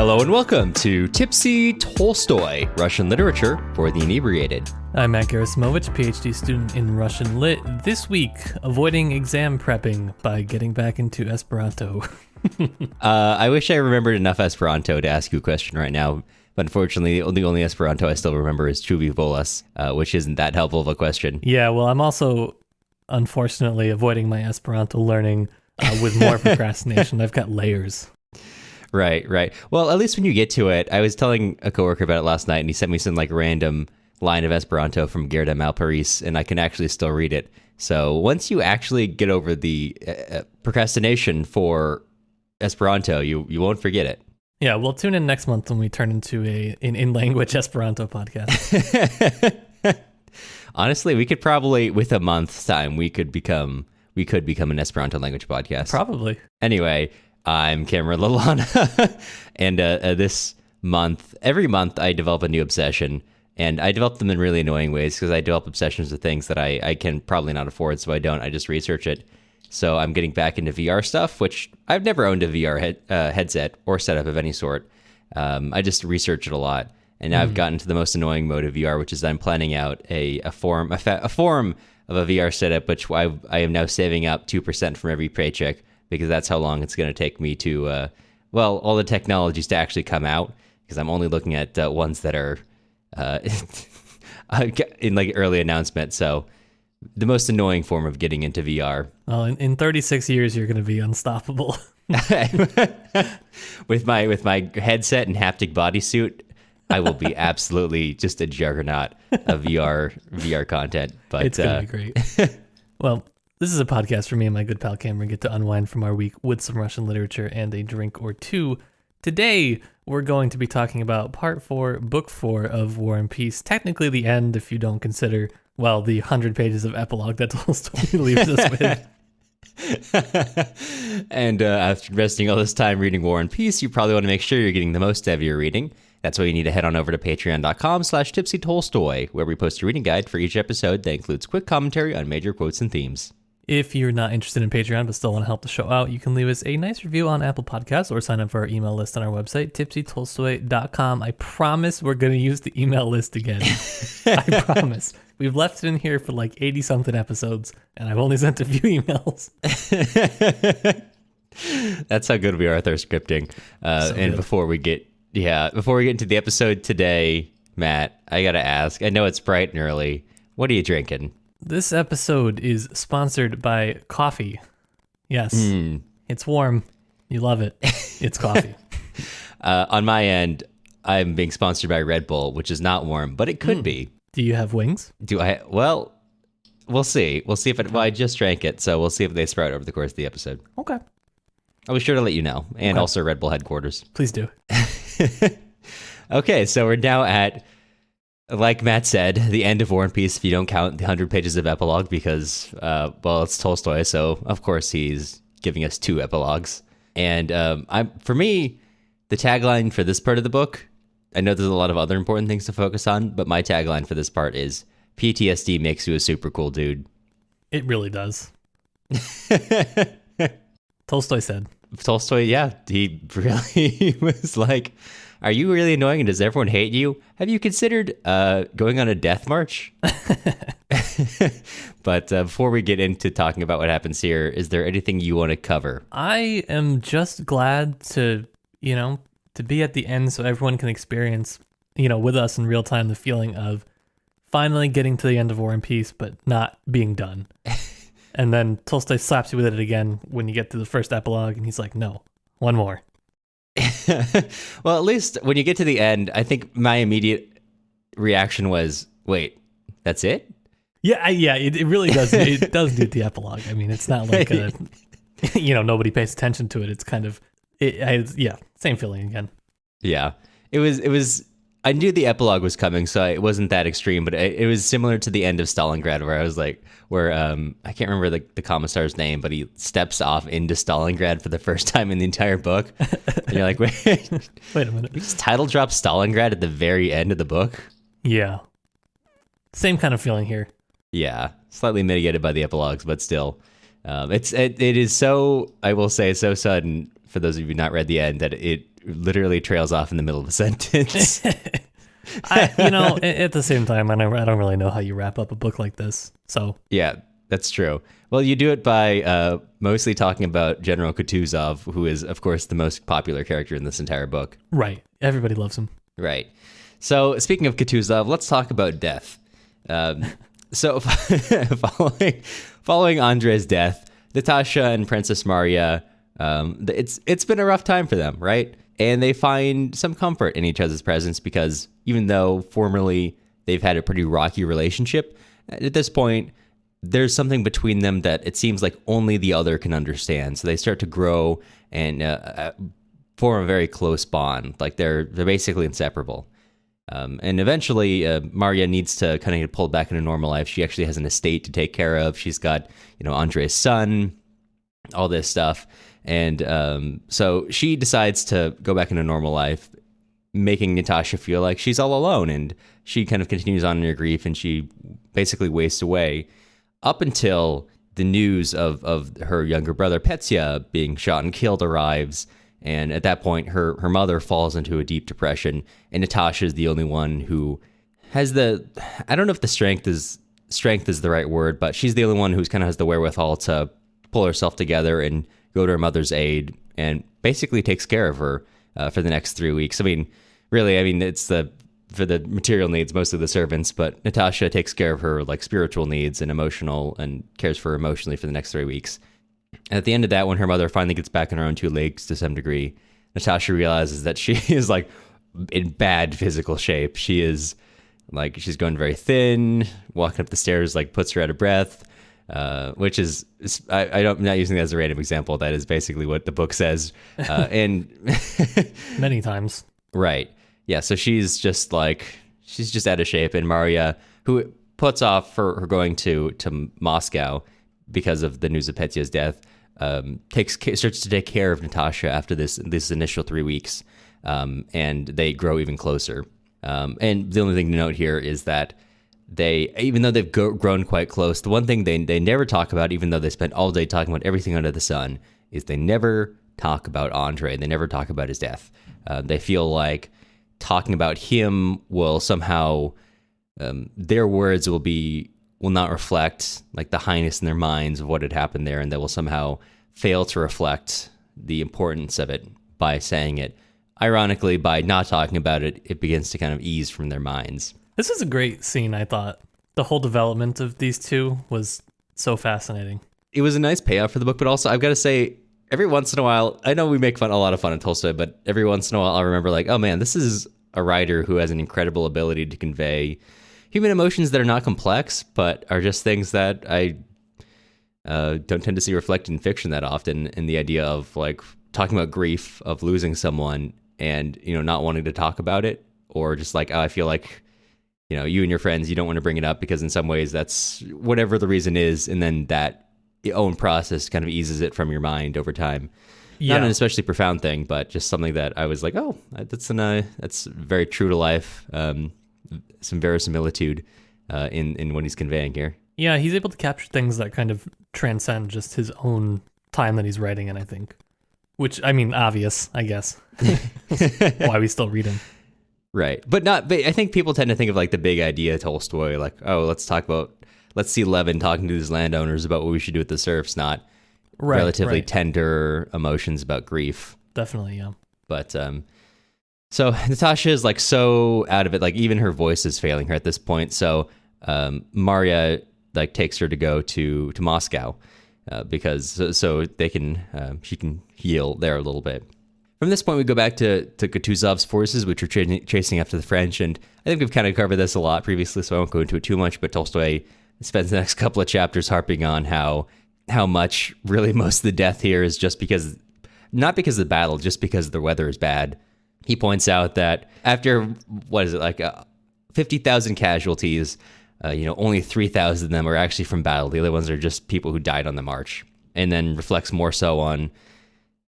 Hello and welcome to Tipsy Tolstoy, Russian Literature for the Inebriated. I'm Matt Gerasimovich, PhD student in Russian Lit. This week, avoiding exam prepping by getting back into Esperanto. I wish I remembered enough Esperanto to ask you a question right now, but unfortunately, the only Esperanto I still remember is Chuvi Volas, which isn't that helpful of a question. Yeah, well, I'm also, unfortunately, avoiding my Esperanto learning with more procrastination. I've got layers. Right. Well, at least when you get to it, I was telling a coworker about it last night, and he sent me some random line of Esperanto from Gerda Malparis, and I can actually still read it. So once you actually get over the procrastination for Esperanto, you won't forget it. Yeah, we'll tune in next month when we turn into an in-language Esperanto podcast. Honestly, we could probably, with a month's time, we could become an Esperanto language podcast. Probably. Anyway, I'm Cameron Lalana, and this month, every month, I develop a new obsession, and I develop them in really annoying ways because I develop obsessions with things that I can probably not afford, so I don't. I just research it. So I'm getting back into VR stuff, which I've never owned a VR headset or setup of any sort. I just research it a lot, and now I've gotten to the most annoying mode of VR, which is I'm planning out a form of a VR setup, which I am now saving up 2% from every paycheck, because that's how long it's going to take me to, all the technologies to actually come out, because I'm only looking at ones that are in early announcement. So the most annoying form of getting into VR. Well, in 36 years, you're going to be unstoppable. With my headset and haptic bodysuit, I will be absolutely just a juggernaut of VR content. But it's going to be great. Well, this is a podcast for me and my good pal Cameron get to unwind from our week with some Russian literature and a drink or two. Today, we're going to be talking about Part 4, Book 4 of War and Peace. Technically the end if you don't consider, the 100 pages of epilogue that Tolstoy leaves us with. And after investing all this time reading War and Peace, you probably want to make sure you're getting the most out of your reading. That's why you need to head on over to patreon.com/tipsytolstoy, where we post a reading guide for each episode that includes quick commentary on major quotes and themes. If you're not interested in Patreon but still want to help the show out, you can leave us a nice review on Apple Podcasts or sign up for our email list on our website, tipsytolstoy.com. I promise we're going to use the email list again. I promise. We've left it in here for 80-something episodes, and I've only sent a few emails. That's how good we are with our scripting. And before we get into the episode today, Matt, I got to ask, I know it's bright and early. What are you drinking? This episode is sponsored by coffee. Yes, It's warm. You love it. It's coffee. On my end, I'm being sponsored by Red Bull, which is not warm, but it could be. Do you have wings? Do I? Well, we'll see. We'll see if it. Well, I just drank it, so we'll see if they sprout over the course of the episode. Okay. I'll be sure to let you know, and also Red Bull headquarters. Please do. Okay, so we're now at, like Matt said, the end of War and Peace, if you don't count the 100 pages of epilogue, because, it's Tolstoy, so of course he's giving us 2 epilogues. And for me, the tagline for this part of the book, I know there's a lot of other important things to focus on, but my tagline for this part is, PTSD makes you a super cool dude. It really does. Tolstoy said. Tolstoy, yeah, he really was like, are you really annoying and does everyone hate you? Have you considered going on a death march? But before we get into talking about what happens here, is there anything you want to cover? I am just glad to be at the end so everyone can experience, with us in real time, the feeling of finally getting to the end of War and Peace, but not being done. And then Tolstoy slaps you with it again when you get to the first epilogue, and he's like, no, one more. Well, at least when you get to the end, I think my immediate reaction was, wait, that's it? Yeah, it really does. It does do the epilogue. I mean, it's not like, nobody pays attention to it. It's kind of, same feeling again. Yeah, it was, I knew the epilogue was coming, so it wasn't that extreme, but it was similar to the end of Stalingrad, where I was like, I can't remember the commissar's name, but he steps off into Stalingrad for the first time in the entire book. And you're like, wait a minute. You just title drop Stalingrad at the very end of the book? Yeah. Same kind of feeling here. Yeah, slightly mitigated by the epilogues, but still. It is so, I will say, so sudden, for those of you who not read the end, that it literally trails off in the middle of a sentence. At the same time, I don't really know how you wrap up a book like this. So yeah, that's true. Well, you do it by mostly talking about General Kutuzov, who is, of course, the most popular character in this entire book. Right. Everybody loves him. Right. So speaking of Kutuzov, let's talk about death. So following Andrei's death, Natasha and Princess Marya, it's been a rough time for them, right? And they find some comfort in each other's presence because even though formerly they've had a pretty rocky relationship, at this point, there's something between them that it seems like only the other can understand. So they start to grow and form a very close bond. Like they're basically inseparable. And eventually, Marya needs to kind of get pulled back into normal life. She actually has an estate to take care of. She's got, Andrei's son, all this stuff. And so she decides to go back into normal life, making Natasha feel like she's all alone. And she kind of continues on in her grief, and she basically wastes away up until the news of her younger brother, Petya, being shot and killed arrives. And at that point, her mother falls into a deep depression, and Natasha is the only one who has I don't know if the strength is the right word, but she's the only one who's kind of has the wherewithal to pull herself together and go to her mother's aid, and basically takes care of her for the next 3 weeks. I mean, really, it's for the material needs, mostly the servants, but Natasha takes care of her like spiritual needs and emotional, and cares for her emotionally for the next 3 weeks. And at the end of that, when her mother finally gets back on her own two legs to some degree, Natasha realizes that she is like in bad physical shape. She is like, she's going very thin, walking up the stairs, like puts her out of breath, which is, I'm not using that as a random example. That is basically what the book says. And many times. Right. Yeah. So she's just out of shape. And Marya, who puts off her going to Moscow because of the news of Petya's death, starts to take care of Natasha after this initial 3 weeks, and they grow even closer. And the only thing to note here is that even though they've grown quite close, the one thing they never talk about, even though they spent all day talking about everything under the sun, is they never talk about Andrei. They never talk about his death. They feel like talking about him will somehow, their words will not reflect like the highness in their minds of what had happened there, and they will somehow fail to reflect the importance of it by saying it. Ironically, by not talking about it, it begins to kind of ease from their minds. This is a great scene, I thought. The whole development of these two was so fascinating. It was a nice payoff for the book, but also I've got to say, every once in a while, I know we make a lot of fun of Tolstoy, but every once in a while I'll remember like, oh man, this is a writer who has an incredible ability to convey human emotions that are not complex, but are just things that I don't tend to see reflected in fiction that often. In the idea of like talking about grief of losing someone, and not wanting to talk about it, or just like, oh, I feel like you and your friends, you don't want to bring it up because in some ways that's whatever the reason is, and then that own process kind of eases it from your mind over time. Yeah. Not an especially profound thing, but just something that I was like, oh, that's very true to life. Some verisimilitude in what he's conveying here. Yeah, he's able to capture things that kind of transcend just his own time that he's writing in, I think. Which, obvious, I guess. Why we still read him. Right. But I think people tend to think of like the big idea Tolstoy, like, oh, let's see Levin talking to these landowners about what we should do with the serfs, not relatively tender emotions about grief. Definitely, yeah. But so Natasha is like so out of it, like even her voice is failing her at this point. So Marya like takes her to go to Moscow because so they can she can heal there a little bit. From this point, we go back to Kutuzov's forces, which are chasing after the French, and I think we've kind of covered this a lot previously, so I won't go into it too much. But Tolstoy spends the next couple of chapters harping on how much really most of the death here is just because, not because of the battle, just because the weather is bad. He points out that after, 50,000 casualties, only 3,000 of them are actually from battle. The other ones are just people who died on the march. And then reflects more so on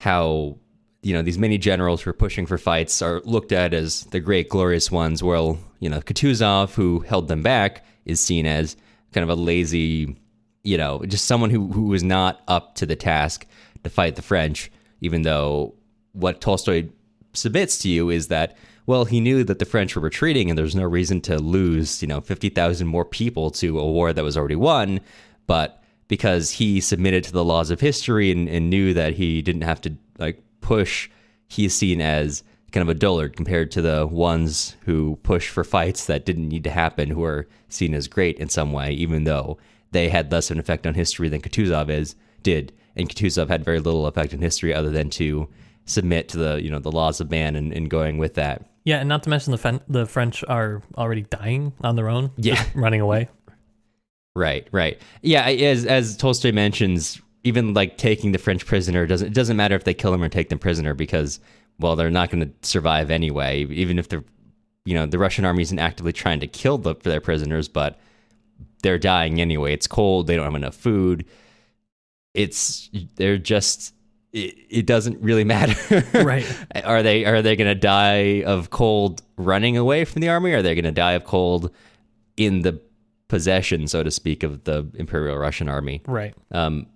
how, these many generals who are pushing for fights are looked at as the great glorious ones. Well, Kutuzov, who held them back, is seen as kind of a lazy, just someone who was not up to the task to fight the French, even though what Tolstoy submits to you is that, well, he knew that the French were retreating and there's no reason to lose, 50,000 more people to a war that was already won. But because he submitted to the laws of history and knew that he didn't have to push, he's seen as kind of a dullard compared to the ones who push for fights that didn't need to happen, who are seen as great in some way, even though they had less of an effect on history than Kutuzov did. And Kutuzov had very little effect on history other than to submit to the laws of man and going with that. Yeah, and not to mention the French are already dying on their own, just running away. Right. Yeah, as Tolstoy mentions, even taking the French prisoner it doesn't matter if they kill them or take them prisoner because, well, they're not going to survive anyway. Even if the Russian army isn't actively trying to kill their prisoners, but they're dying anyway. It's cold. They don't have enough food. It doesn't really matter. Right. Are they going to die of cold running away from the army? Or are they going to die of cold in the possession, so to speak, of the Imperial Russian army? Right.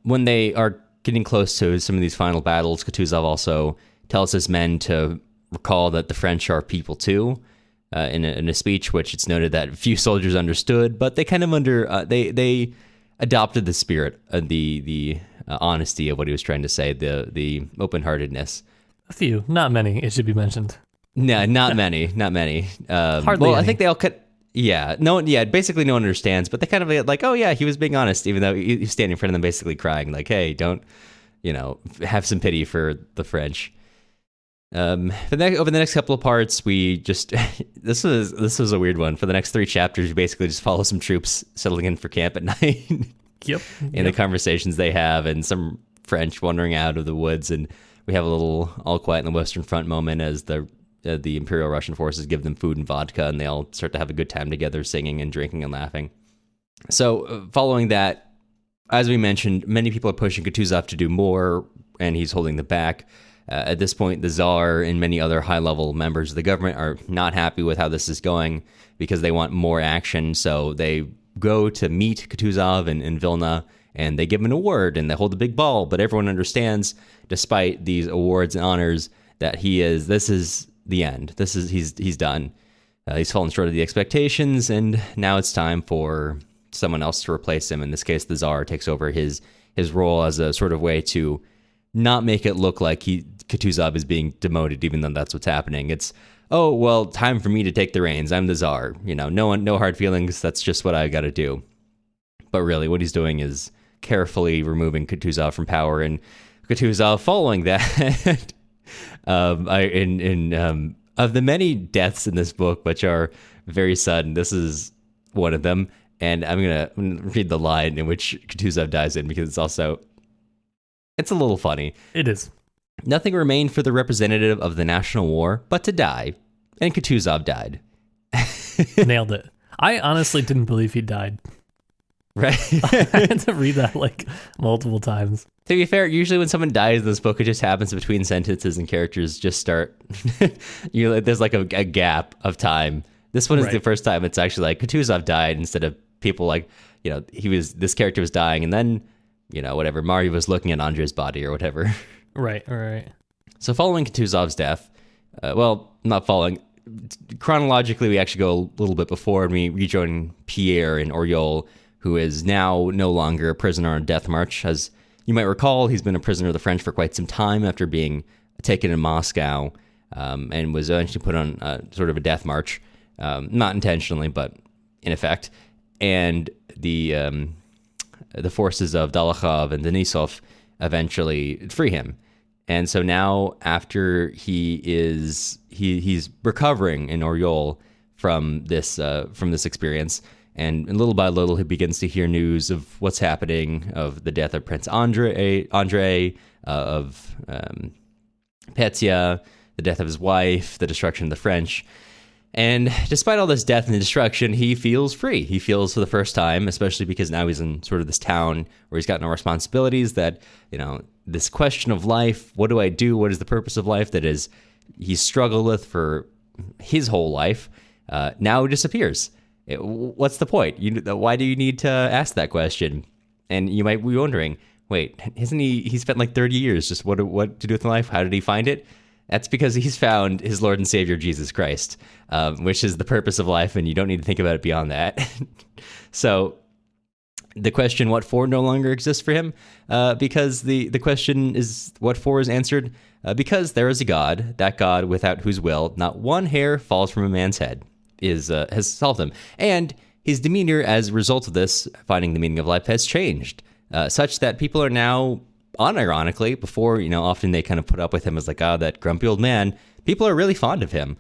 When they are getting close to some of these final battles, Kutuzov also tells his men to recall that the French are people too, in a speech which it's noted that few soldiers understood, but they kind of they adopted the spirit of the honesty of what he was trying to say, the open-heartedness. A few, not many, it should be mentioned. No, not many. Hardly any. I think they all could. Yeah, basically no one understands, but they kind of oh yeah, he was being honest, even though he's standing in front of them basically crying, hey, don't, have some pity for the French. Over the next couple of parts, we just, this was a weird one. For the next 3 chapters, we basically just follow some troops settling in for camp at night. Yep. The conversations they have, and some French wandering out of the woods, and we have a little All Quiet on the Western Front moment as the Imperial Russian forces give them food and vodka, and they all start to have a good time together, singing and drinking and laughing. So following that, as we mentioned, many people are pushing Kutuzov to do more, and he's holding them back. At this point, the Tsar and many other high-level members of the government are not happy with how this is going because they want more action. So they go to meet Kutuzov in Vilna, and they give him an award, and they hold a big ball. But everyone understands, despite these awards and honors, that this is the end. He's done. He's fallen short of the expectations, and now it's time for someone else to replace him. In this case, the Tsar takes over his role as a sort of way to not make it look like Kutuzov is being demoted, even though that's what's happening. It's, oh, well, time for me to take the reins. I'm the Tsar. No hard feelings. That's just what I got to do. But really, what he's doing is carefully removing Kutuzov from power, and Kutuzov following that. Of the many deaths in this book, which are very sudden, this is one of them. And I'm gonna read the line in which Kutuzov dies in because it's a little funny. It is. Nothing remained for the representative of the national war but to die, and Kutuzov died. Nailed it. I honestly didn't believe he died. Right? I had to read that multiple times. To be fair, usually when someone dies in this book, it just happens between sentences and characters just start. There's a gap of time. This one is the first time it's actually Kutuzov died instead of people this character was dying and then, whatever, Mario was looking at Andrei's body or whatever. Right. So following Kutuzov's death, not following, chronologically we actually go a little bit before and we rejoin Pierre in Oriol, who is now no longer a prisoner on a death march. As you might recall, he's been a prisoner of the French for quite some time after being taken in Moscow, and was eventually put on sort of a death march, not intentionally, but in effect. And the forces of Dolokhov and Denisov eventually free him. And so now, after he's recovering in Oriol from this experience. And little by little, he begins to hear news of what's happening, of the death of Prince Andre, of Petya, the death of his wife, the destruction of the French. And despite all this death and destruction, he feels free. He feels for the first time, especially because now he's in sort of this town where he's got no responsibilities, that, this question of life, what do I do? What is the purpose of life that he's struggled with for his whole life, now disappears. What's the point? Why do you need to ask that question? And you might be wondering, wait, isn't he spent 30 years just what to do with life? How did he find it? That's because he's found his Lord and Savior, Jesus Christ, which is the purpose of life, and you don't need to think about it beyond that. So the question, what for, no longer exists for him, because the question is, what for is answered, because there is a God, that God without whose will not one hair falls from a man's head, has solved him. And his demeanor as a result of this, finding the meaning of life, has changed, such that people are now, unironically, before, often they kind of put up with him as like, that grumpy old man, people are really fond of him.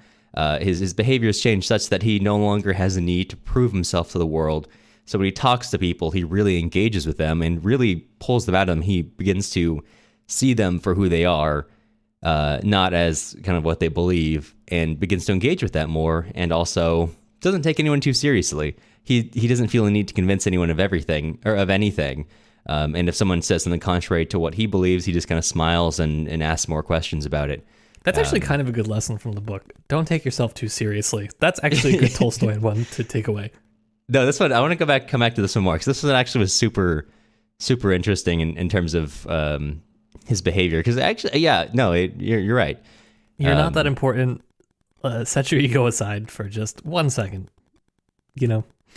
His behavior has changed such that he no longer has a need to prove himself to the world. So when he talks to people, he really engages with them and really pulls them out of them. He begins to see them for who they are, not as kind of what they believe, and begins to engage with that more, and also doesn't take anyone too seriously. He doesn't feel a need to convince anyone of everything or of anything. And if someone says something contrary to what he believes, he just kind of smiles and asks more questions about it. That's actually kind of a good lesson from the book. Don't take yourself too seriously. That's actually a good Tolstoy one to take away. No, this one, I want to come back to this one more, because this one actually was super, super interesting in terms of his behavior. Because actually, you're right. You're not that important. Set your ego aside for just 1 second.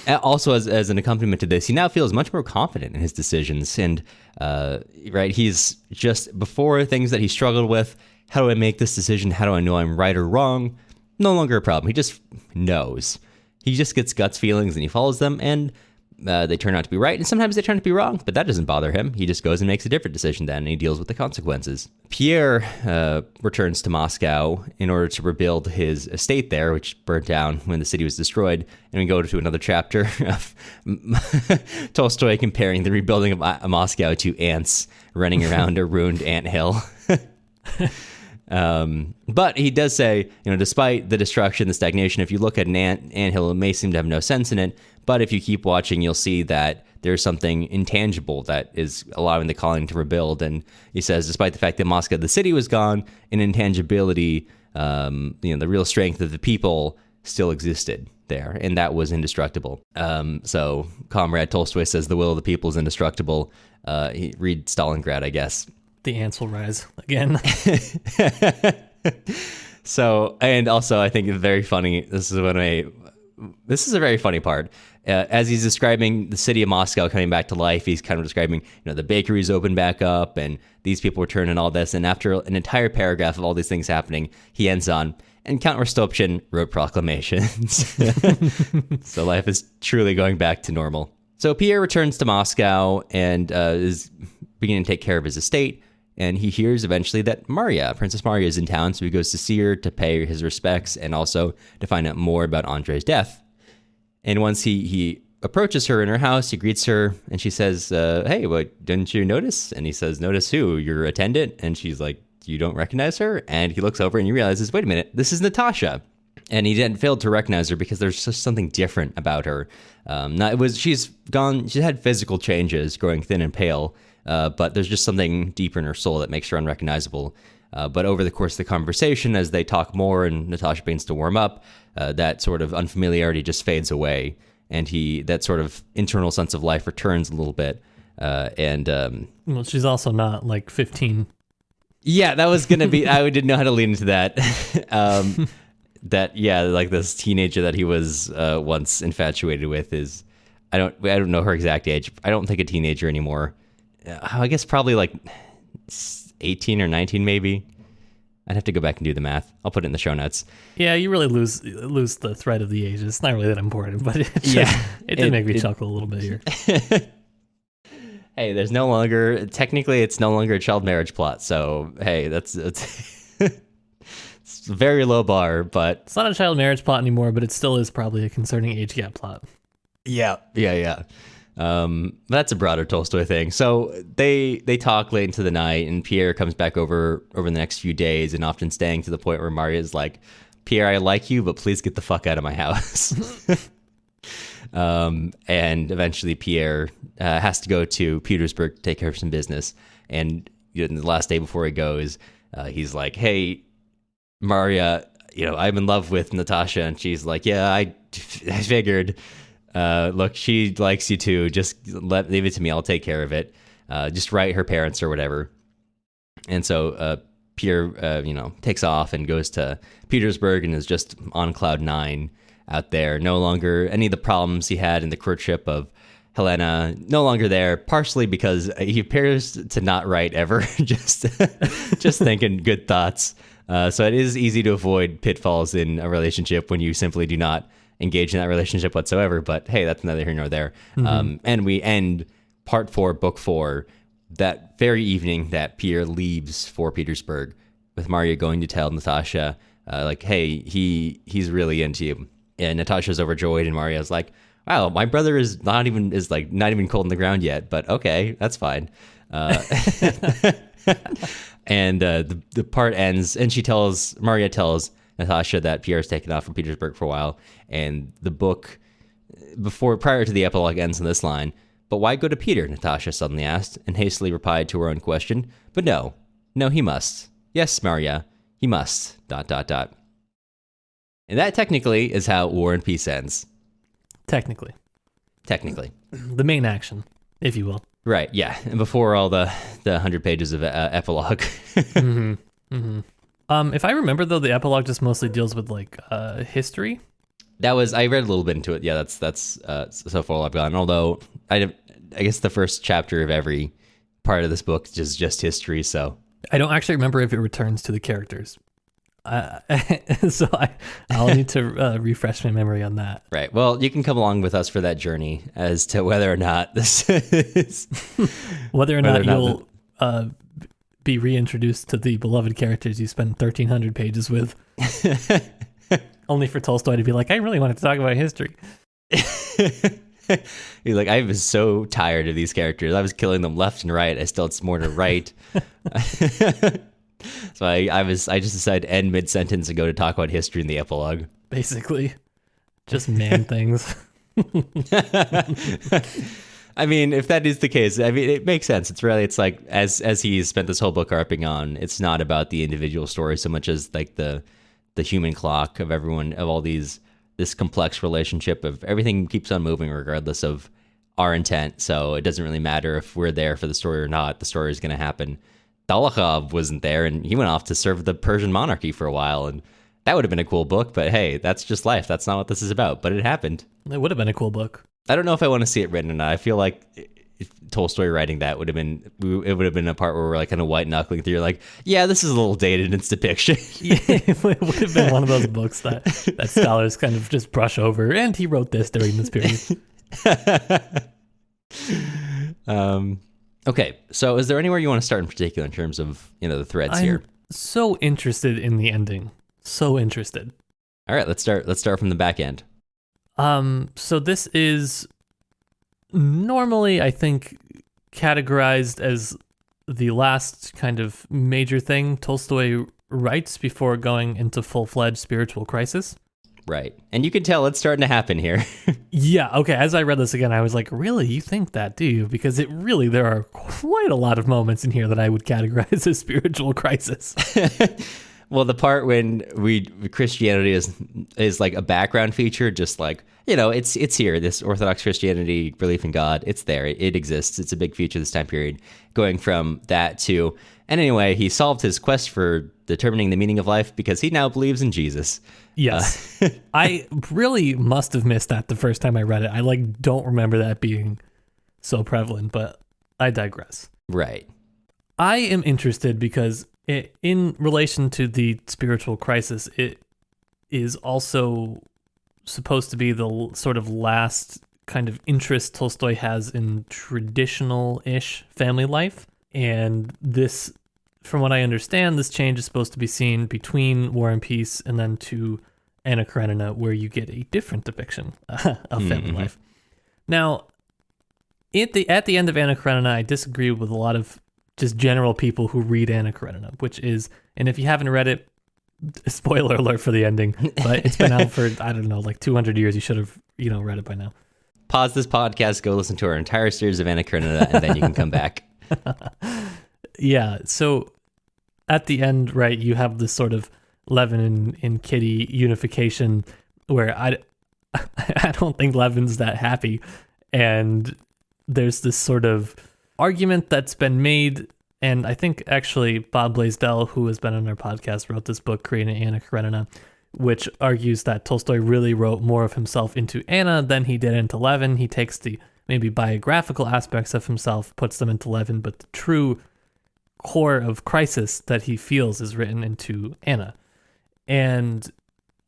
Also, as an accompaniment to this, he now feels much more confident in his decisions. And, he's just, before, things that he struggled with, how do I make this decision? How do I know I'm right or wrong? No longer a problem. He just knows. He just gets guts feelings and he follows them, and they turn out to be right, and sometimes they turn out to be wrong, but that doesn't bother him. He just goes and makes a different decision then, and he deals with the consequences. Pierre returns to Moscow in order to rebuild his estate there, which burnt down when the city was destroyed, and we go to another chapter of Tolstoy comparing the rebuilding of Moscow to ants running around a ruined anthill. But he does say, despite the destruction, the stagnation, if you look at an anthill, it may seem to have no sense in it. But if you keep watching, you'll see that there's something intangible that is allowing the colony to rebuild. And he says, despite the fact that Moscow, the city, was gone, an intangibility, the real strength of the people still existed there, and that was indestructible. So Comrade Tolstoy says the will of the people is indestructible. Read Stalingrad, I guess. The ants will rise again. So, and also I think it's very funny. This is a very funny part. As he's describing the city of Moscow coming back to life, he's kind of describing, the bakeries open back up and these people return and all this. And after an entire paragraph of all these things happening, he ends on, and Count Rostopchin wrote proclamations. So life is truly going back to normal. So Pierre returns to Moscow and is beginning to take care of his estate. And he hears eventually that Princess Maria, is in town, so he goes to see her to pay his respects and also to find out more about Andrei's death. And once he approaches her in her house, he greets her, and she says, hey, what, didn't you notice? And he says, notice who? Your attendant? And she's like, you don't recognize her? And he looks over and he realizes, wait a minute, this is Natasha. And he didn't fail to recognize her because there's just something different about her. She's had physical changes, growing thin and pale, but there's just something deeper in her soul that makes her unrecognizable. But over the course of the conversation, as they talk more and Natasha begins to warm up, that sort of unfamiliarity just fades away, and that sort of internal sense of life returns a little bit. Well, she's also not like 15. Yeah, that was gonna be. I didn't know how to lean into that. Like this teenager that he was once infatuated with is. I don't know her exact age. I don't think a teenager anymore. I guess probably like 18 or 19 maybe. I'd have to go back and do the math. I'll put it in the show notes. Yeah, you really lose the thread of the age. It's not really that important, but it did make me chuckle a little bit here. Hey, it's no longer a child marriage plot. So hey, that's it's a very low bar, but it's not a child marriage plot anymore. But it still is probably a concerning age gap plot. Yeah. That's a broader Tolstoy thing. So they talk late into the night, and Pierre comes back over the next few days, and often staying to the point where Maria's like, Pierre, I like you, but please get the fuck out of my house. And eventually Pierre has to go to Petersburg to take care of some business. And the last day before he goes, he's like, hey, Maria, I'm in love with Natasha. And she's like, yeah, I figured. Look, she likes you too. Just leave it to me. I'll take care of it. Just write her parents or whatever. And so Pierre, takes off and goes to Petersburg and is just on cloud nine out there. No longer any of the problems he had in the courtship of Helena, no longer there, partially because he appears to not write ever, just thinking good thoughts. So it is easy to avoid pitfalls in a relationship when you simply do not engage in that relationship whatsoever. But hey, that's neither here nor there. And we end part 4, book 4, that very evening that Pierre leaves for Petersburg, with Maria going to tell Natasha, hey, he's really into you. And Natasha's overjoyed, and Maria's like, wow, my brother is not even cold on the ground yet, but okay, that's fine. And the part ends, and Maria tells Natasha that Pierre's taken off from Petersburg for a while, and the book, prior to the epilogue, ends in this line: "But why go to Peter?" Natasha suddenly asked, and hastily replied to her own question, "But no, he must. Yes, Maria, he must, ... And that technically is how War and Peace ends. Technically. The main action, if you will. Right, yeah. And before all the 100 pages of epilogue. If I remember, though, the epilogue just mostly deals with, history. I read a little bit into it. Yeah, that's so far all I've gotten. Although, I guess the first chapter of every part of this book is just history, so. I don't actually remember if it returns to the characters. So I'll need to refresh my memory on that. Right. Well, you can come along with us for that journey as to whether or not this is whether or not you'll be reintroduced to the beloved characters you spent 1,300 pages with, only for Tolstoy to be like, I really wanted to talk about history. He's like, I was so tired of these characters. I was killing them left and right. I still had more to write. So I just decided to end mid-sentence and go to talk about history in the epilogue. Basically. Just man things. I mean, if that is the case, I mean, it makes sense. It's like, as he's spent this whole book harping on, it's not about the individual story so much as like the human clock of everyone, of all this complex relationship of everything keeps on moving regardless of our intent. So it doesn't really matter if we're there for the story or not. The story is going to happen. Dolokhov wasn't there, and he went off to serve the Persian monarchy for a while, and that would have been a cool book, but hey, that's just life. That's not what this is about, but it happened. It would have been a cool book. I don't know if I want to see it written or not. I feel like if Tolstoy writing that would have been a part where we're like kind of white knuckling through, like, yeah, this is a little dated in its depiction. Yeah, it would have been one of those books that scholars kind of just brush over, and he wrote this during this period. Okay, so is there anywhere you want to start in particular in terms of, the threads here? I'm so interested in the ending. So interested. All right, let's start from the back end. So this is normally, I think, categorized as the last kind of major thing Tolstoy writes before going into full-fledged spiritual crisis. Right. And you can tell it's starting to happen here. Yeah, okay. As I read this again, I was like, really? You think that, do you? Because there are quite a lot of moments in here that I would categorize as spiritual crisis. Well, the part when Christianity is like a background feature, just like, it's here. This Orthodox Christianity, belief in God, it's there. It exists. It's a big feature this time period. Going from that to, and anyway, he solved his quest for determining the meaning of life because he now believes in Jesus. Yes. I really must have missed that the first time I read it. I don't remember that being so prevalent, but I digress. Right. I am interested because in relation to the spiritual crisis, it is also supposed to be the sort of last kind of interest Tolstoy has in traditional-ish family life. And this, from what I understand, this change is supposed to be seen between War and Peace and then to Anna Karenina, where you get a different depiction of family life. Now, at the end of Anna Karenina, I disagree with a lot of just general people who read Anna Karenina, which is, and if you haven't read it, spoiler alert for the ending, but it's been out for, 200 years. You should have, read it by now. Pause this podcast, go listen to our entire series of Anna Karenina, and then you can come back. Yeah, so at the end, right, you have this sort of Levin and Kitty unification where I don't think Levin's that happy, and there's this sort of argument that's been made, And I think actually Bob Blaisdell, who has been on our podcast, wrote this book, Creating Anna Karenina, which argues that Tolstoy really wrote more of himself into Anna than he did into Levin. He takes the maybe biographical aspects of himself, puts them into Levin, but the true core of crisis that he feels is written into Anna. And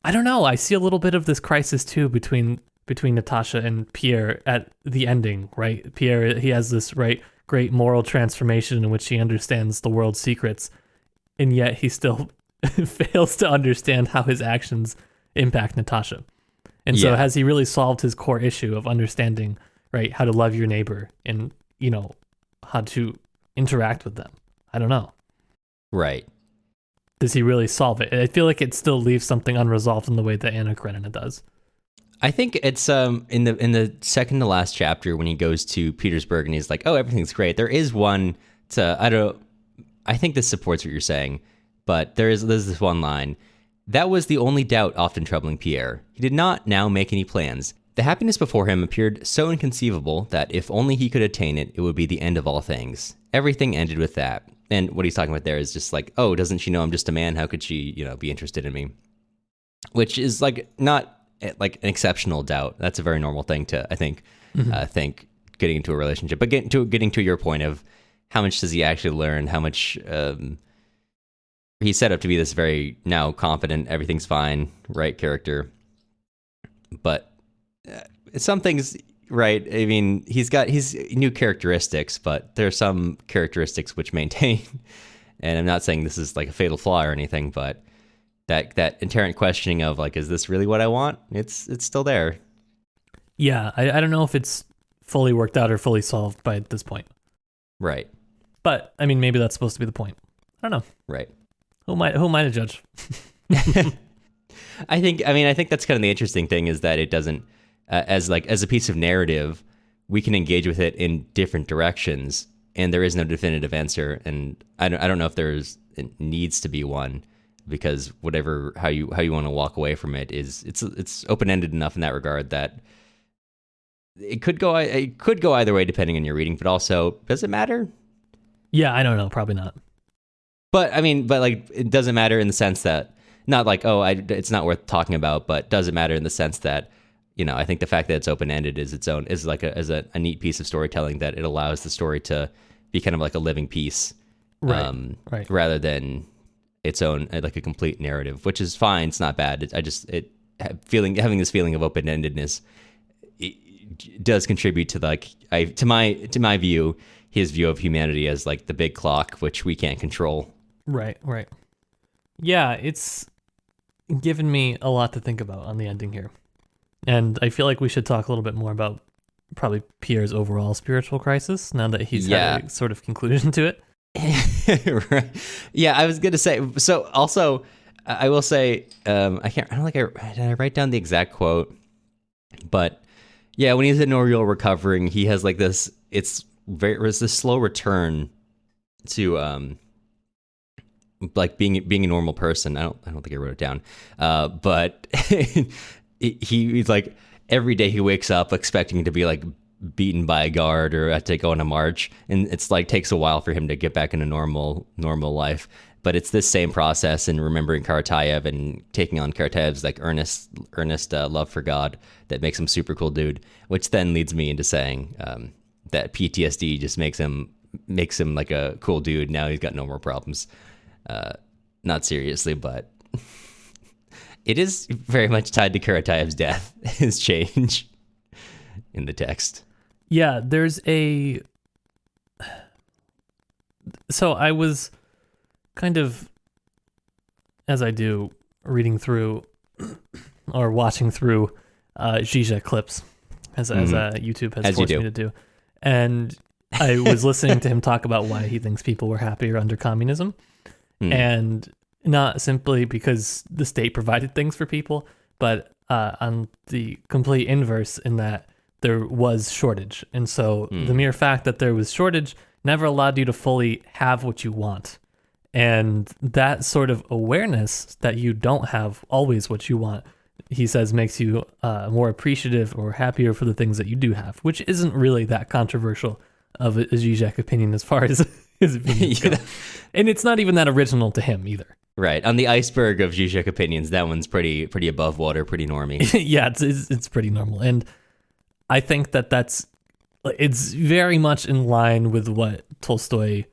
I don't know, I see a little bit of this crisis too between Natasha and Pierre at the ending, right? Pierre, he has this great moral transformation in which he understands the world's secrets, and yet he still fails to understand how his actions impact Natasha. And so has he really solved his core issue of understanding, right, how to love your neighbor and, how to interact with them? I don't know. Right. Does he really solve it? I feel like it still leaves something unresolved in the way that Anna Karenina does. I think it's in the second to last chapter when he goes to Petersburg and he's like, oh, everything's great. There is one I think this supports what you're saying, but there's this one line. That was the only doubt often troubling Pierre. He did not now make any plans. The happiness before him appeared so inconceivable that if only he could attain it, it would be the end of all things. Everything ended with that. And what he's talking about there is just like, oh, doesn't she know I'm just a man? How could she, be interested in me? Which is like not like an exceptional doubt. That's a very normal thing to, I think, think getting into a relationship. But getting to your point of how much does he actually learn? How much he's set up to be this very now confident, everything's fine, right character. But some things, right? I mean, he's new characteristics, but there are some characteristics which maintain. And I'm not saying this is like a fatal flaw or anything, but that inherent questioning of like, is this really what I want? It's still there. Yeah, I don't know if it's fully worked out or fully solved by this point. Right. But I mean, maybe that's supposed to be the point. I don't know. Right. Who am I to judge? I think that's kind of the interesting thing is that it doesn't, as a piece of narrative, we can engage with it in different directions, and there is no definitive answer. And I don't know if it needs to be one, because how you want to walk away from it it's open-ended enough in that regard that it could go either way depending on your reading. But also, does it matter? Yeah, I don't know, probably not. But like it doesn't matter in the sense that not like it's not worth talking about, but does it matter in the sense that I think the fact that it's open-ended is like a neat piece of storytelling, that it allows the story to be kind of like a living piece, right. rather than its own like a complete narrative, which is fine. It's not bad. Having this feeling of open-endedness, it does contribute to to my view, his view of humanity as like the big clock, which we can't control. Right. Yeah, it's given me a lot to think about on the ending here. And I feel like we should talk a little bit more about probably Pierre's overall spiritual crisis now that he's had a sort of conclusion to it. Right. Yeah, I was going to say, so also, I will say, did I write down the exact quote? But yeah, when he's in Oriel recovering, he has like this, it's this slow return to, like being a normal person. I don't think I wrote it down. But he's like, every day he wakes up expecting to be like beaten by a guard or have to go on a march, and it's like takes a while for him to get back into normal life. But it's this same process in remembering Karatayev and taking on Karatayev's like earnest love for God that makes him super cool dude, which then leads me into saying that PTSD just makes him like a cool dude. Now he's got no more problems. Not seriously, but it is very much tied to Karatayev's death, his change in the text. Yeah, so I was kind of, as I do, reading through or watching through Zizek clips, as YouTube has forced me to do. And I was listening to him talk about why he thinks people were happier under communism. And not simply because the state provided things for people, but on the complete inverse in that there was shortage. And so the mere fact that there was shortage never allowed you to fully have what you want. And that sort of awareness that you don't have always what you want, he says, makes you more appreciative or happier for the things that you do have, which isn't really that controversial of a Zizek opinion as far as his opinions go. And it's not even that original to him either. Right. On the iceberg of Zizek opinions, that one's pretty above water, pretty normie. Yeah, it's pretty normal. And I think it's very much in line with what Tolstoy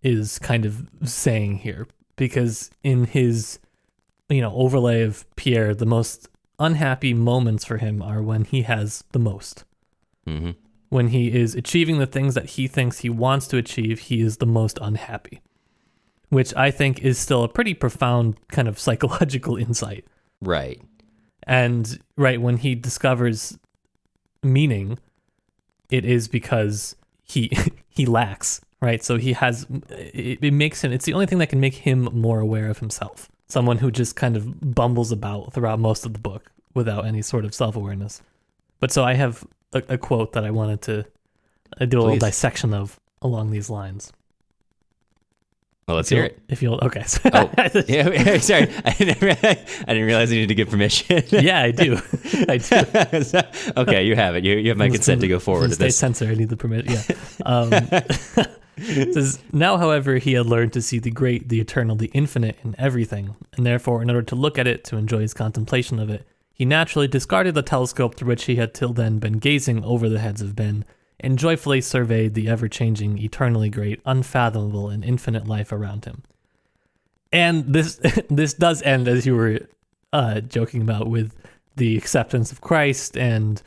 is kind of saying here, because in his, overlay of Pierre, the most unhappy moments for him are when he has the most. Mm-hmm. When he is achieving the things that he thinks he wants to achieve, he is the most unhappy, which I think is still a pretty profound kind of psychological insight. Right. And when he discovers meaning, it is because he lacks, right? So he has, it makes him, it's the only thing that can make him more aware of himself. Someone who just kind of bumbles about throughout most of the book without any sort of self-awareness. But so I have a quote that I wanted to do a little dissection of along these lines. Well, let's hear it. If you'll, okay. Oh, yeah, sorry. I didn't realize you needed to give permission. Yeah, I do. Okay, you have it. You have my consent to go forward to this. Censor, I need the permit. Yeah. It says, now, however, he had learned to see the great, the eternal, the infinite in everything, and therefore, in order to look at it, to enjoy his contemplation of it, he naturally discarded the telescope through which he had till then been gazing over the heads of men, and joyfully surveyed the ever-changing, eternally great, unfathomable, and infinite life around him. And this does end, as you were joking about, with the acceptance of Christ, and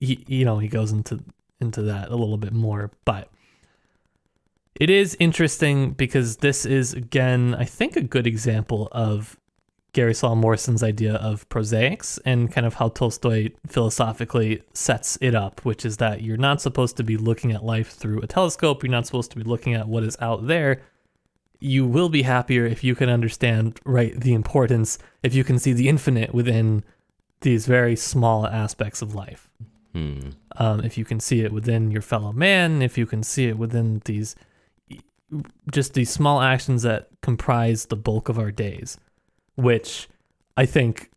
he goes into that a little bit more. But it is interesting because this is, again, I think, a good example of Gary Saul Morrison's idea of prosaics and kind of how Tolstoy philosophically sets it up, which is that you're not supposed to be looking at life through a telescope. You're not supposed to be looking at what is out there. You will be happier if you can understand, the importance, if you can see the infinite within these very small aspects of life. If you can see it within your fellow man, if you can see it within these small actions that comprise the bulk of our days, which I think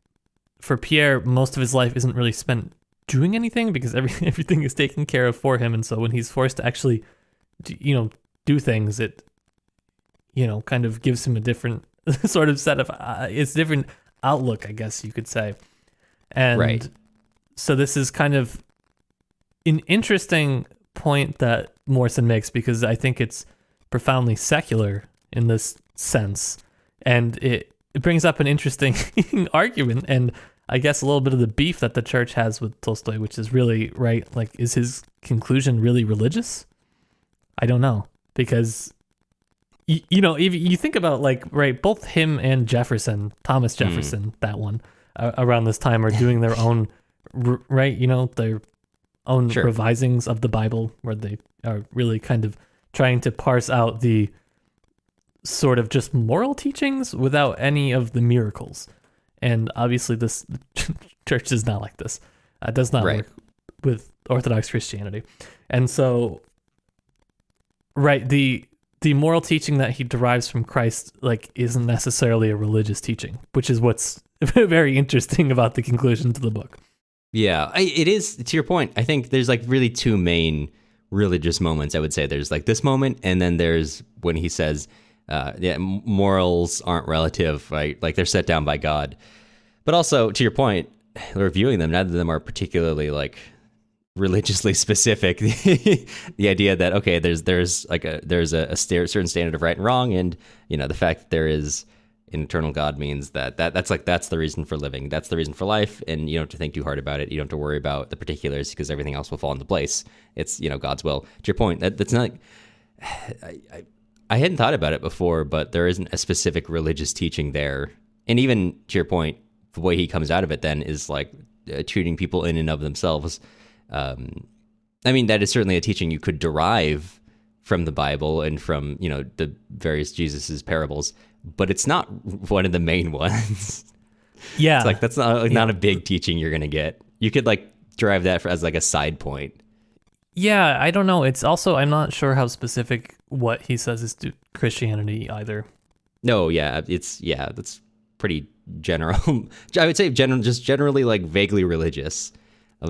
for Pierre, most of his life isn't really spent doing anything because everything is taken care of for him. And so when he's forced to actually, do things, it, kind of gives him a different sort of set of, it's different outlook, I guess you could say. And so this is kind of an interesting point that Morrison makes, because I think it's profoundly secular in this sense. And it brings up an interesting argument, and I guess a little bit of the beef that the church has with Tolstoy, which is really, is his conclusion really religious? I don't know, because, if you think about, both him and Jefferson, Thomas Jefferson, that one, around this time are doing their own, their own revisings of the Bible, where they are really kind of trying to parse out the sort of just moral teachings without any of the miracles. And obviously this church is not like this. It does not work with Orthodox Christianity. And so, the moral teaching that he derives from Christ, isn't necessarily a religious teaching, which is what's very interesting about the conclusion to the book. Yeah, it is, to your point. I think there's really two main religious moments, I would say. There's this moment, and then there's when he says, morals aren't relative, right? They're set down by God. But also, to your point, reviewing them, neither of them are particularly religiously specific. The idea that, okay, there's a certain standard of right and wrong, and the fact that there is an eternal God means that's the reason for living, that's the reason for life, and you don't have to think too hard about it. You don't have to worry about the particulars because everything else will fall into place. It's God's will. To your point, that's not. I hadn't thought about it before, but there isn't a specific religious teaching there. And even to your point, the way he comes out of it then is treating people in and of themselves. That is certainly a teaching you could derive from the Bible and from, the various Jesus's parables, but it's not one of the main ones. Yeah. It's that's not a big teaching you're going to get. You could derive that as a side point. Yeah, I don't know. It's also, I'm not sure how specific what he says is to Christianity either. No, yeah, that's pretty general. I would say just generally vaguely religious.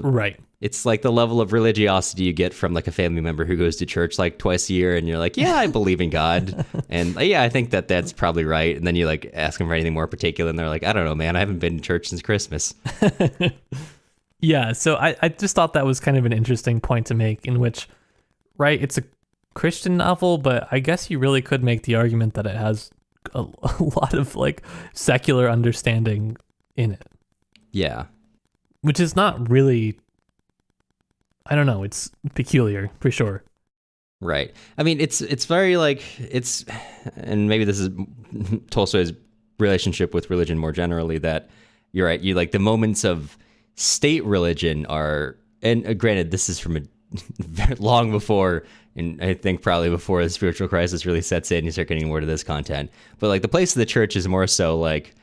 Right. It's like the level of religiosity you get from like a family member who goes to church like twice a year, and you're like, yeah, I believe in God, and yeah, I think that that's probably right. And then you like ask them for anything more particular, and they're like, I don't know, man, I haven't been to church since Christmas. Yeah, so I just thought that was kind of an interesting point to make, in which, right, it's a Christian novel, but I guess you really could make the argument that it has a lot of like secular understanding in it. Yeah. Which is not really, I don't know, it's peculiar for sure. Right. I mean, it's very like, it's, and maybe this is Tolstoy's relationship with religion more generally, that you're right, you like the moments of state religion are, and granted, this is from a very long before, and I think probably before the spiritual crisis really sets in, you start getting more to this content. But like the place of the church is more so like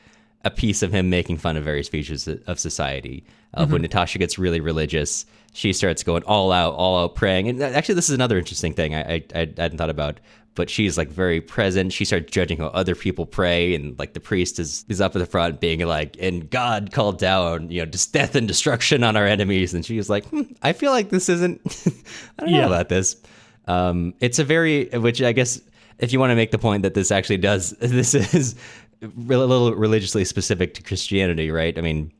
a piece of him making fun of various features of society. When Natasha gets really religious, she starts going all out praying. And actually, this is another interesting thing I hadn't thought about. But she's like very present. She starts judging how other people pray, and like the priest is up at the front being like, and God called down, just death and destruction on our enemies. And she's like, I feel like this isn't, I don't know about this. It's a very, which I guess if you want to make the point that this actually this is a little religiously specific to Christianity, right? I mean,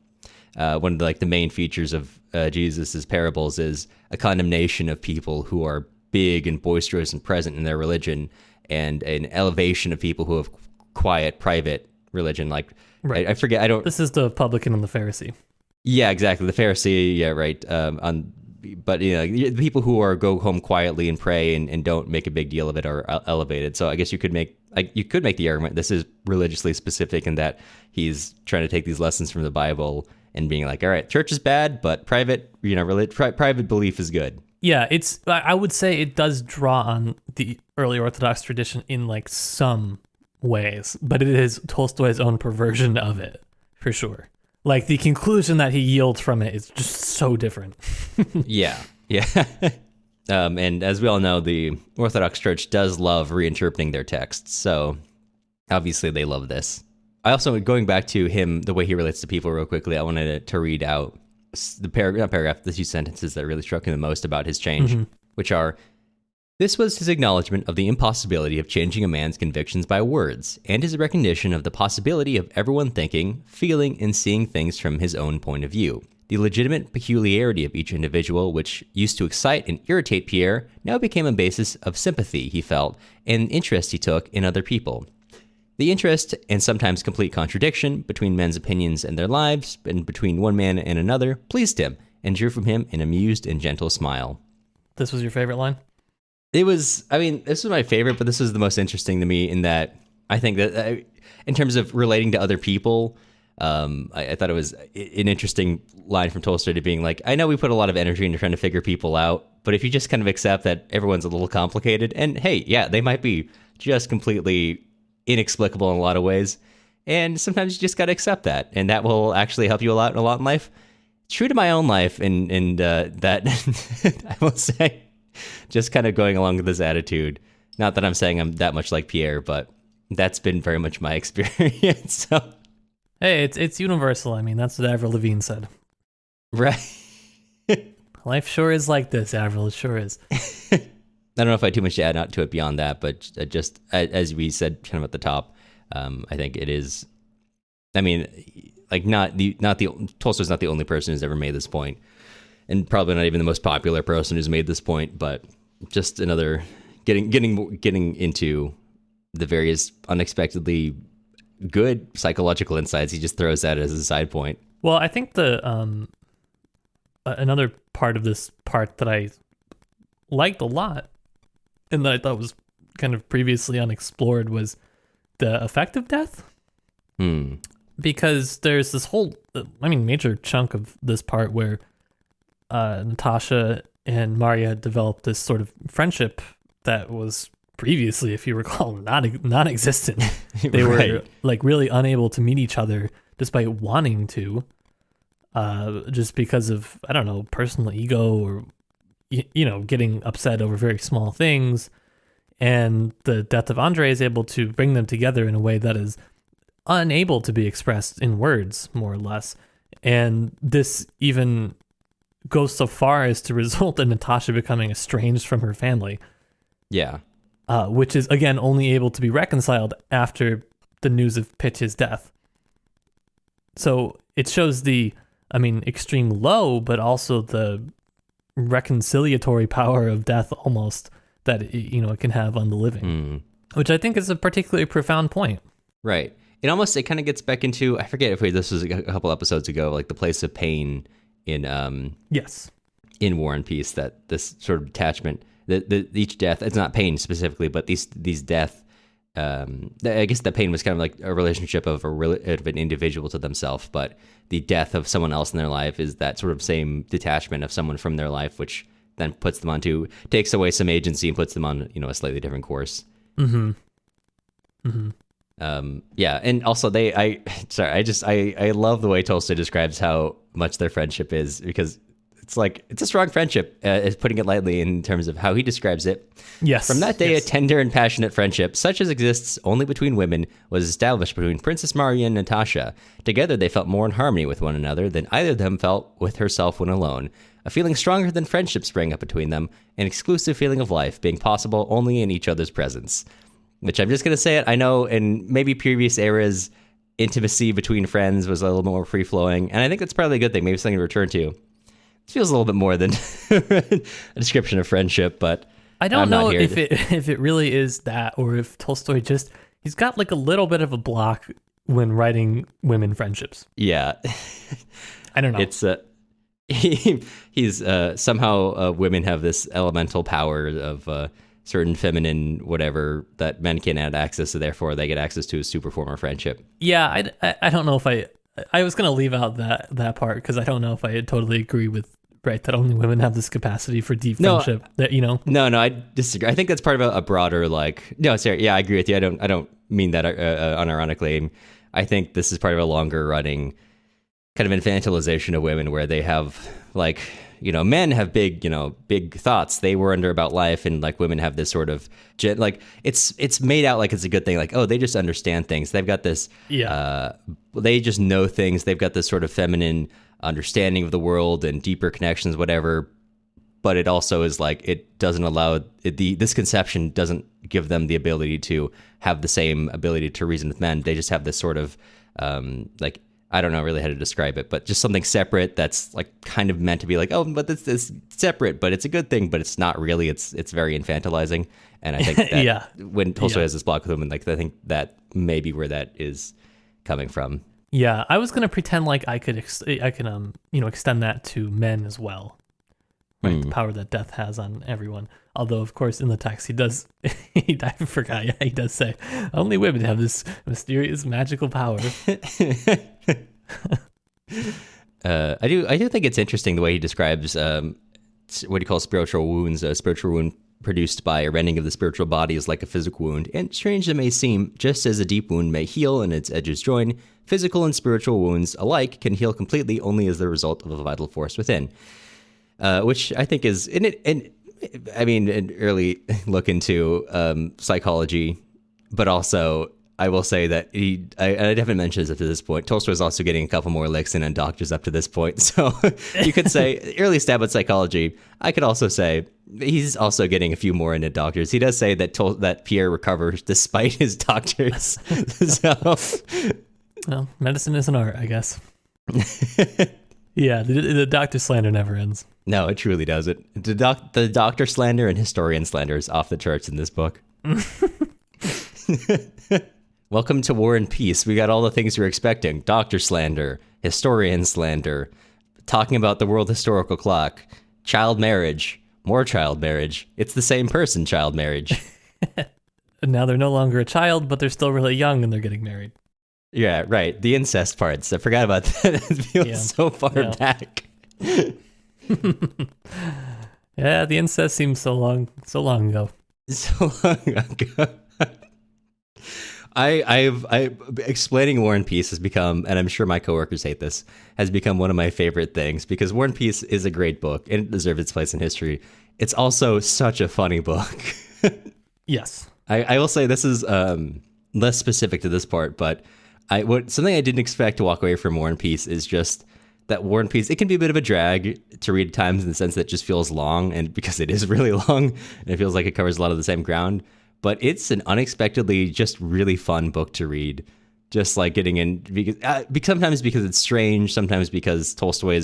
one of the main features of Jesus's parables is a condemnation of people who are big and boisterous and present in their religion, and an elevation of people who have quiet, private religion. Like, right. I forget. This is the publican and the Pharisee. Yeah, exactly. The Pharisee. Yeah, right. But the people who go home quietly and pray and don't make a big deal of it are elevated. So I guess you could make the argument this is religiously specific in that he's trying to take these lessons from the Bible and being like, all right, church is bad, but private belief is good. Yeah, I would say it does draw on the early Orthodox tradition in like some ways, but it is Tolstoy's own perversion of it, for sure. Like the conclusion that he yields from it is just so different. Yeah. And as we all know, the Orthodox Church does love reinterpreting their texts, so obviously they love this. I also, going back to him, the way he relates to people real quickly, I wanted to read out the the two sentences that really struck me the most about his change, which are, this was his acknowledgement of the impossibility of changing a man's convictions by words, and his recognition of the possibility of everyone thinking, feeling, and seeing things from his own point of view. The legitimate peculiarity of each individual, which used to excite and irritate Pierre, now became a basis of sympathy he felt, and interest he took in other people. The interest, and sometimes complete contradiction, between men's opinions and their lives, and between one man and another, pleased him, and drew from him an amused and gentle smile. This was your favorite line? This was my favorite, but this was the most interesting to me in that I think that in terms of relating to other people, I thought it was an interesting line from Tolstoy to being like, I know we put a lot of energy into trying to figure people out, but if you just kind of accept that everyone's a little complicated, and hey, yeah, they might be just completely inexplicable in a lot of ways, and sometimes you just got to accept that, and that will actually help you a lot in life. True to my own life, and that I will say, just kind of going along with this attitude, not that I'm saying I'm that much like Pierre, but that's been very much my experience. So hey, it's universal. I mean, that's what Avril Lavigne said, right? Life sure is like this, Avril. It sure is. I don't know if I had too much to add to it beyond that, but just as we said kind of at the top, I think it is, I mean, like Tolstoy's not the only person who's ever made this point, and probably not even the most popular person who's made this point, but just another getting into the various unexpectedly good psychological insights he just throws out as a side point. Well, I think the another part of this part that I liked a lot, and that I thought was kind of previously unexplored, was the effect of death. Because there's this whole, major chunk of this part where Natasha and Marya developed this sort of friendship that was previously, if you recall, non-existent. They were like really unable to meet each other despite wanting to, just because of, I don't know, personal ego or getting upset over very small things. And the death of Andrei is able to bring them together in a way that is unable to be expressed in words, more or less. And this even goes so far as to result in Natasha becoming estranged from her family. Yeah. Which is, again, only able to be reconciled after the news of Pitch's death. So it shows the, extreme low, but also the reconciliatory power of death almost that, it can have on the living, which I think is a particularly profound point. Right. It kind of gets back into, I forget if this was a couple episodes ago, like the place of pain in yes, in War and Peace, that this sort of detachment, each death, it's not pain specifically, but these death, I guess the pain was kind of like a relationship of an individual to themselves, but the death of someone else in their life is that sort of same detachment of someone from their life, which then takes away some agency and puts them on, a slightly different course. Yeah, and also I love the way Tolstoy describes how much their friendship is, because it's a strong friendship, is putting it lightly, in terms of how he describes it. Yes. From that day, yes. A tender and passionate friendship, such as exists only between women, was established between Princess Marya and Natasha. Together, they felt more in harmony with one another than either of them felt with herself when alone. A feeling stronger than friendship sprang up between them, an exclusive feeling of life being possible only in each other's presence. Which, I'm just going to say it, I know in maybe previous eras, intimacy between friends was a little more free-flowing, and I think that's probably a good thing, maybe something to return to. It feels a little bit more than a description of friendship, but I don't know if it really is that, or if Tolstoy he's got like a little bit of a block when writing women friendships. Yeah. I don't know. It's he's somehow women have this elemental power of certain feminine whatever that men can't have access to, therefore they get access to a super form of friendship. Yeah, I don't know if I was going to leave out that part, because I don't know if I totally agree with that only women have this capacity for deep friendship. No, I disagree. I think that's part of a broader, sorry, yeah, I agree with you. I don't mean that unironically. I think this is part of a longer running kind of infantilization of women, where they have men have big thoughts they wonder about life, and women have this sort of it's made out like it's a good thing, they just understand things, they've got this they just know things, they've got this sort of feminine understanding of the world and deeper connections, whatever. But it also is it doesn't allow this conception doesn't give them the ability to have the same ability to reason with men. They just have this sort of I don't know really how to describe it, but just something separate that's kind of meant to be but this separate, but it's a good thing, but it's not really. It's very infantilizing, and I think that when Tolstoy has this block with women, I think that may be where that is coming from. Yeah, I was gonna pretend I could extend that to men as well, right? The power that death has on everyone. Although, of course, in the text he does, I forgot. Yeah, he does say only women have this mysterious magical power. I do think it's interesting the way he describes what he calls spiritual wounds. A spiritual wound produced by a rending of the spiritual body is like a physical wound, and strange it may seem, just as a deep wound may heal and its edges join, physical and spiritual wounds alike can heal completely only as the result of a vital force within. Which I think is an early look into psychology, but also I will say that I definitely mentioned this up to this point. Tolstoy's also getting a couple more licks in on doctors up to this point. So you could say early stab at psychology. I could also say he's also getting a few more into doctors. He does say that Pierre recovers despite his doctors. So, well, medicine is an art, I guess. Yeah, the doctor slander never ends. No, it truly doesn't. The doctor slander and historian slander is off the charts in this book. Welcome to War and Peace. We got all the things you're expecting. Doctor slander, historian slander, talking about the world historical clock, child marriage, more child marriage. It's the same person, child marriage. And now they're no longer a child, but they're still really young and they're getting married. Yeah, right. The incest parts. I forgot about that. It feels so far back. Yeah, the incest seems so long ago. So long ago. I've explaining War and Peace has become, and I'm sure my coworkers hate this, has become one of my favorite things, because War and Peace is a great book and it deserves its place in history. It's also such a funny book. Yes. I will say this is less specific to this part, but something I didn't expect to walk away from War and Peace is just that War and Peace, it can be a bit of a drag to read at times in the sense that it just feels long, and because it is really long, and it feels like it covers a lot of the same ground. But it's an unexpectedly just really fun book to read. Just like getting in, because sometimes because it's strange, sometimes because Tolstoy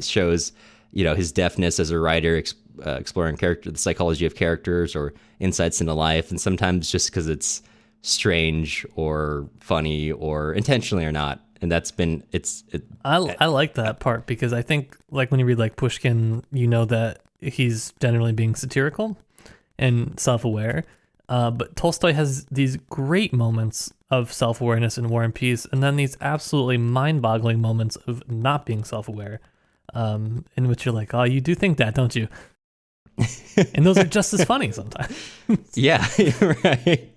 shows, his deftness as a writer, exploring the psychology of characters or insights into life, and sometimes just because it's strange or funny or intentionally or not. And that's been I like that part, because I think like when you read like Pushkin, that he's generally being satirical and self-aware. But Tolstoy has these great moments of self-awareness in War and Peace, and then these absolutely mind-boggling moments of not being self-aware, in which you're like, oh, you do think that, don't you? And those are just as funny sometimes. Yeah, you're right.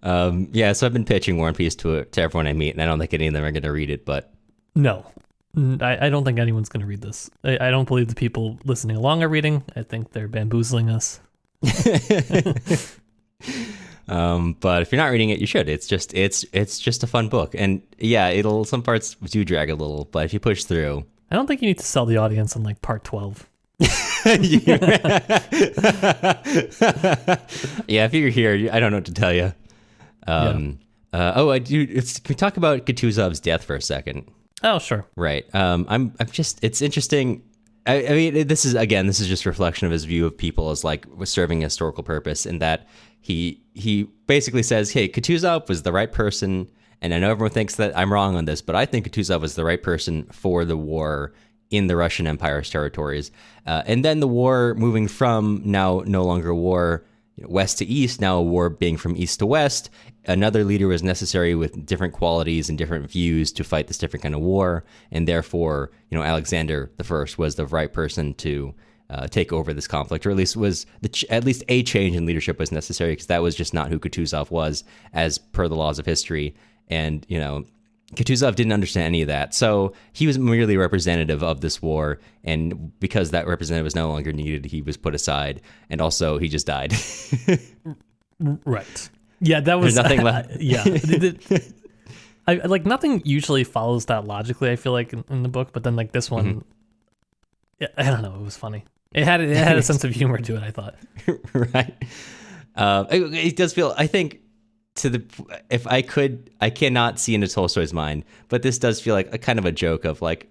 So I've been pitching War and Peace to everyone I meet, and I don't think any of them are going to read it, but... No, I don't think anyone's going to read this. I don't believe the people listening along are reading. I think they're bamboozling us. But if you're not reading it, you should. It's just a fun book, and yeah, some parts do drag a little, but if you push through, I don't think you need to sell the audience on like part 12. Yeah, if you're here, I don't know what to tell you. I do. Can we talk about Kutuzov's death for a second? Oh, sure. Right. It's interesting. I mean, this is just a reflection of his view of people as like serving a historical purpose, in that he basically says, hey, Kutuzov was the right person, and I know everyone thinks that I'm wrong on this, but I think Kutuzov was the right person for the war in the Russian Empire's territories. And then the war moving from now no longer a war west to east, now a war being from east to west. Another leader was necessary with different qualities and different views to fight this different kind of war, and therefore, Alexander I was the right person to take over this conflict, or at least at least a change in leadership was necessary, because that was just not who Kutuzov was, as per the laws of history. And Kutuzov didn't understand any of that, so he was merely representative of this war, and because that representative was no longer needed, he was put aside, and also he just died. Right. Yeah, that was... There's nothing left. Yeah. Nothing usually follows that logically, I feel like, in the book, but then like this one, I don't know, it was funny. It had a sense of humor to it, I thought. Right. It does feel, I think, I cannot see into Tolstoy's mind, but this does feel like a kind of a joke of like,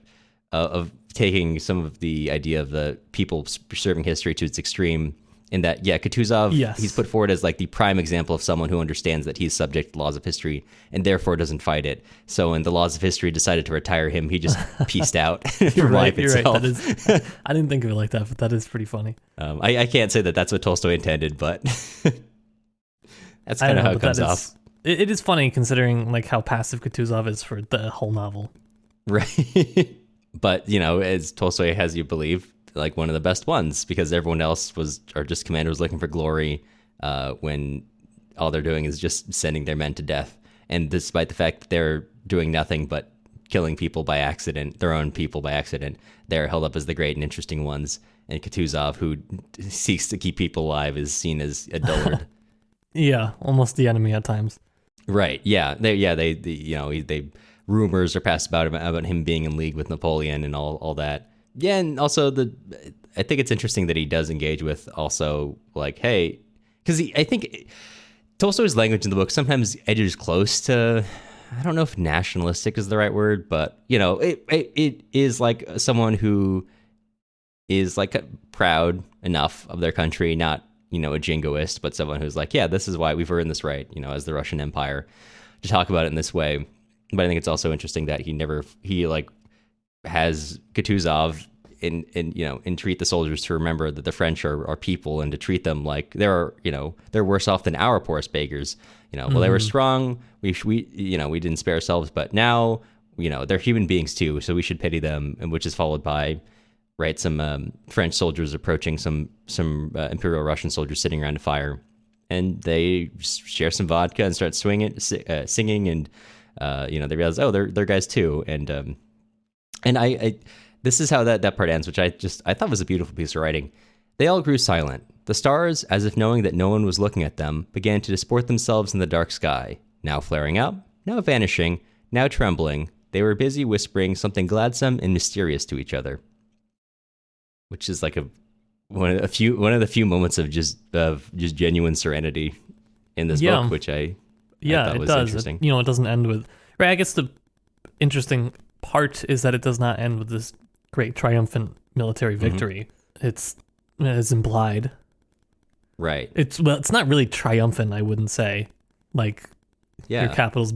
of taking some of the idea of the people serving history to its extreme, in that, Kutuzov, yes, he's put forward as like the prime example of someone who understands that he's subject to the laws of history and therefore doesn't fight it. So when the laws of history decided to retire him, he just pieced out from life itself. Right. I didn't think of it like that, but that is pretty funny. I can't say that that's what Tolstoy intended, but that's kind of how it comes off. It is funny considering like how passive Kutuzov is for the whole novel. Right. But, as Tolstoy has you believe, like one of the best ones, because everyone else are just commanders looking for glory, when all they're doing is just sending their men to death. And despite the fact that they're doing nothing but killing people by accident, their own people by accident, they're held up as the great and interesting ones. And Kutuzov, who seeks to keep people alive, is seen as a dullard. Yeah, almost the enemy at times. Right. Yeah. They rumors are passed about him being in league with Napoleon and all that. Yeah, and also I think it's interesting that he does engage with also like, hey, because I think Tolstoy's language in the book sometimes edges close to, I don't know if nationalistic is the right word, but it is like someone who is like proud enough of their country, not a jingoist, but someone who's like, yeah, this is why we've earned this right, as the Russian Empire, to talk about it in this way. But I think it's also interesting that he has Kutuzov entreat the soldiers to remember that the French are people, and to treat them like they're worse off than our poorest beggars. Well, they were strong. We didn't spare ourselves, but now they're human beings too, so we should pity them. And which is followed by some French soldiers approaching some Imperial Russian soldiers sitting around a fire, and they share some vodka and start singing, and they realize, oh, they're guys too, and I this is how that part ends, which I thought was a beautiful piece of writing. They all grew silent. The stars, as if knowing that no one was looking at them, began to disport themselves in the dark sky, now flaring up, now vanishing, now trembling, they were busy whispering something gladsome and mysterious to each other, which is like one of the few moments of just genuine serenity in this book, which I thought was interesting. It doesn't end with, right? I guess the interesting part is that it does not end with this great triumphant military victory. It's implied. Right. It's not really triumphant, I wouldn't say. Like, your capital's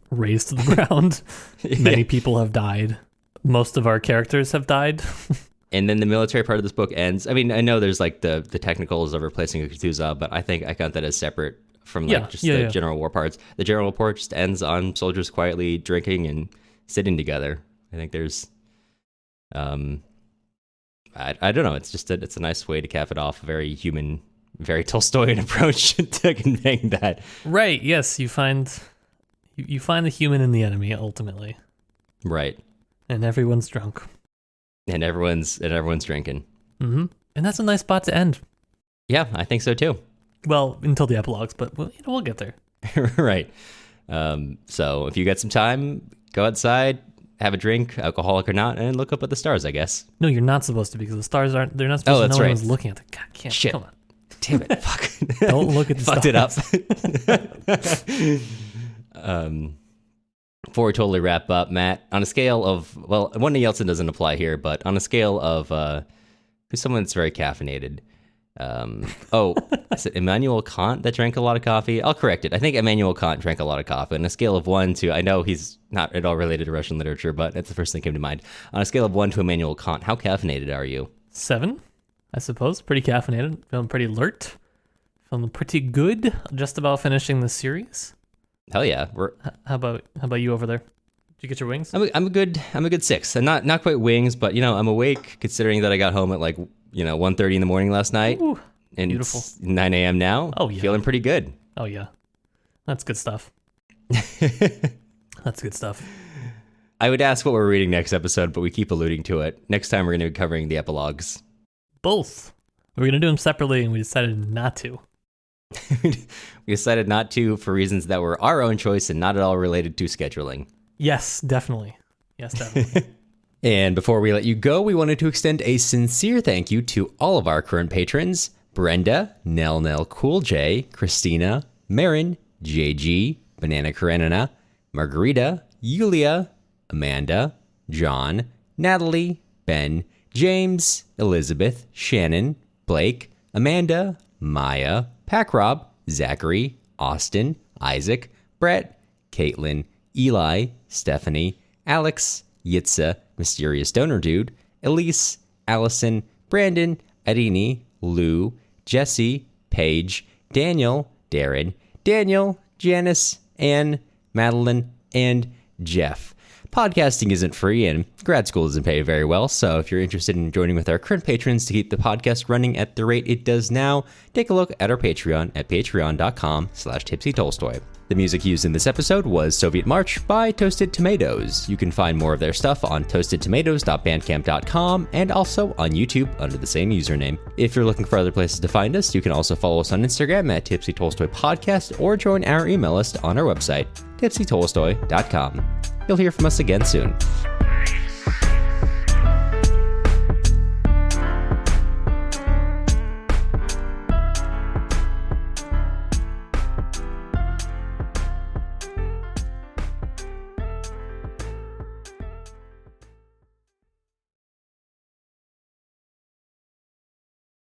razed to the ground. Many people have died. Most of our characters have died. And then the military part of this book ends. I mean, I know there's like the technicals of replacing a Kutuzov, but I think I count that as separate from the general war parts. The general part just ends on soldiers quietly drinking and sitting together. I think there's, I don't know. It's just it's a nice way to cap it off. A very human, very Tolstoyan approach to conveying that. Right. Yes. You find the human in the enemy ultimately. Right. And everyone's drunk. And everyone's drinking. Mm-hmm. And that's a nice spot to end. Yeah, I think so too. Well, until the epilogues, but we'll get there. Right. So if you get some time, go outside, have a drink, alcoholic or not, and look up at the stars, I guess. No, you're not supposed to, because the stars they're not supposed to know anyone's looking at them. God, can't. Shit. Come on. Damn it. Fuck. Don't look at the stars. Fucked it up. Before we totally wrap up, Matt, on a scale of, well, one to Yeltsin doesn't apply here, but on a scale of who's someone that's very caffeinated. Is it Immanuel Kant that drank a lot of coffee? I'll correct it. I think Immanuel Kant drank a lot of coffee. On a scale of 1 to, I know he's not at all related to Russian literature, but that's the first thing that came to mind. On a scale of 1 to Immanuel Kant, how caffeinated are you? 7, I suppose. Pretty caffeinated. Feeling pretty alert. Feeling pretty good. Just about finishing the series. Hell yeah. How about you over there? Did you get your wings? I'm a good 6. And not quite wings, but I'm awake considering that I got home at 1:30 in the morning last night. Ooh, and beautiful. It's 9 a.m. now. Oh yeah. Feeling pretty good. Oh yeah. That's good stuff. That's good stuff. I would ask what we're reading next episode, but we keep alluding to it. Next time we're going to be covering the epilogues. Both. We were going to do them separately and we decided not to. We decided not to for reasons that were our own choice and not at all related to scheduling. Yes, definitely. And before we let you go, we wanted to extend a sincere thank you to all of our current patrons: Brenda, Nell Cool J, Christina, Marin, JG, Banana Karenina, Margarita, Yulia, Amanda, John, Natalie, Ben, James, Elizabeth, Shannon, Blake, Amanda, Maya, Packrob, Zachary, Austin, Isaac, Brett, Caitlin, Eli, Stephanie, Alex, Yitza, Mysterious Donor Dude, Elise, Allison, Brandon, Arini, Lou, Jesse, Paige, Daniel, Darren, Daniel, Janice, Anne, Madeline, and Jeff. Podcasting isn't free and grad school doesn't pay very well, so if you're interested in joining with our current patrons to keep the podcast running at the rate it does now, take a look at our Patreon at patreon.com/tipsytolstoy. The music used in this episode was Soviet March by Toasted Tomatoes. You can find more of their stuff on toastedtomatoes.bandcamp.com and also on YouTube under the same username. If you're looking for other places to find us, you can also follow us on Instagram at Tipsy Tolstoy Podcast or join our email list on our website, tipsytolstoy.com. You'll hear from us again soon.